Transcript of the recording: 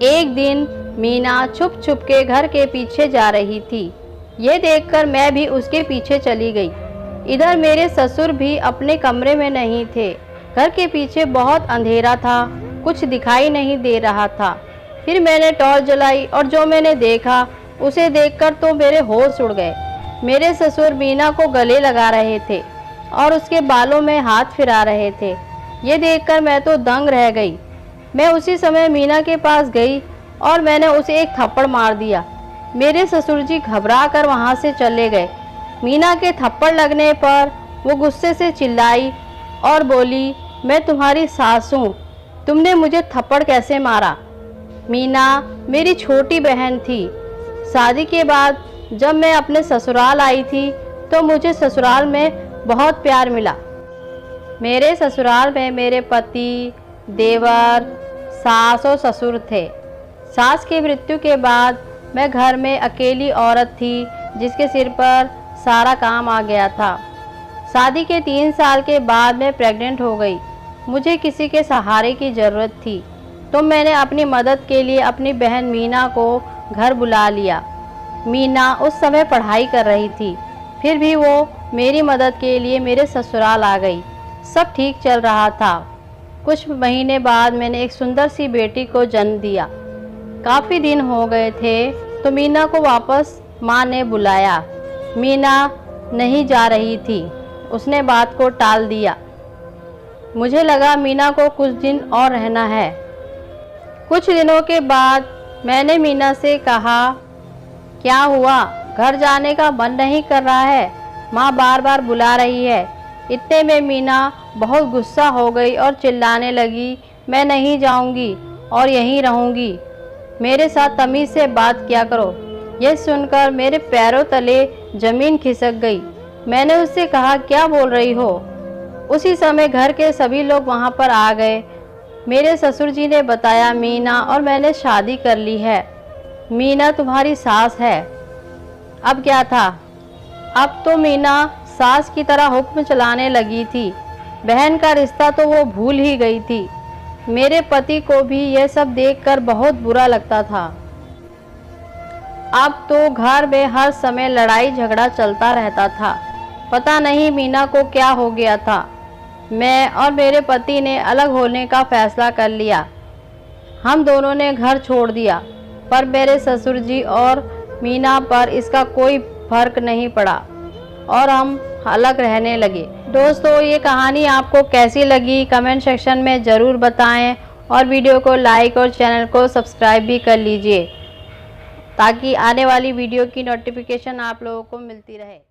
एक दिन मीना छुप छुप के घर के पीछे जा रही थी। ये देखकर मैं भी उसके पीछे चली गई। इधर मेरे ससुर भी अपने कमरे में नहीं थे। घर के पीछे बहुत अंधेरा था, कुछ दिखाई नहीं दे रहा था। फिर मैंने टॉर्च जलाई और जो मैंने देखा उसे देखकर तो मेरे होश उड़ गए। मेरे ससुर मीना को गले लगा रहे थे और उसके बालों में हाथ फिरा रहे थे। ये देखकर मैं तो दंग रह गई। मैं उसी समय मीना के पास गई और मैंने उसे एक थप्पड़ मार दिया। मेरे ससुर जी घबरा कर वहाँ से चले गए। मीना के थप्पड़ लगने पर वो गुस्से से चिल्लाई और बोली, मैं तुम्हारी सास हूँ, तुमने मुझे थप्पड़ कैसे मारा? मीना मेरी छोटी बहन थी। शादी के बाद जब मैं अपने ससुराल आई थी तो मुझे ससुराल में बहुत प्यार मिला। मेरे ससुराल में मेरे पति, देवर, सास और ससुर थे। सास की मृत्यु के बाद मैं घर में अकेली औरत थी जिसके सिर पर सारा काम आ गया था। शादी के 3 साल के बाद मैं प्रेग्नेंट हो गई। मुझे किसी के सहारे की ज़रूरत थी तो मैंने अपनी मदद के लिए अपनी बहन मीना को घर बुला लिया। मीना उस समय पढ़ाई कर रही थी, फिर भी वो मेरी मदद के लिए मेरे ससुराल आ गई। सब ठीक चल रहा था। कुछ महीने बाद मैंने एक सुंदर सी बेटी को जन्म दिया। काफ़ी दिन हो गए थे तो मीना को वापस माँ ने बुलाया। मीना नहीं जा रही थी, उसने बात को टाल दिया। मुझे लगा मीना को कुछ दिन और रहना है। कुछ दिनों के बाद मैंने मीना से कहा, क्या हुआ, घर जाने का मन नहीं कर रहा है? माँ बार बार बुला रही है। इतने में मीना बहुत गुस्सा हो गई और चिल्लाने लगी, मैं नहीं जाऊंगी और यहीं रहूंगी। मेरे साथ तमीज़ से बात किया करो। यह सुनकर मेरे पैरों तले ज़मीन खिसक गई। मैंने उससे कहा, क्या बोल रही हो? उसी समय घर के सभी लोग वहाँ पर आ गए। मेरे ससुर जी ने बताया, मीना और मैंने शादी कर ली है। मीना तुम्हारी सास है। अब क्या था? अब तो मीना सास की तरह हुक्म चलाने लगी थी। बहन का रिश्ता तो वो भूल ही गई थी। मेरे पति को भी यह सब देखकर बहुत बुरा लगता था। अब तो घर में हर समय लड़ाई झगड़ा चलता रहता था। पता नहीं मीना को क्या हो गया था। मैं और मेरे पति ने अलग होने का फैसला कर लिया। हम दोनों ने घर छोड़ दिया, पर मेरे ससुर जी और मीना पर इसका कोई फर्क नहीं पड़ा और हम अलग रहने लगे। दोस्तों, ये कहानी आपको कैसी लगी कमेंट सेक्शन में ज़रूर बताएं और वीडियो को लाइक और चैनल को सब्सक्राइब भी कर लीजिए ताकि आने वाली वीडियो की नोटिफिकेशन आप लोगों को मिलती रहे।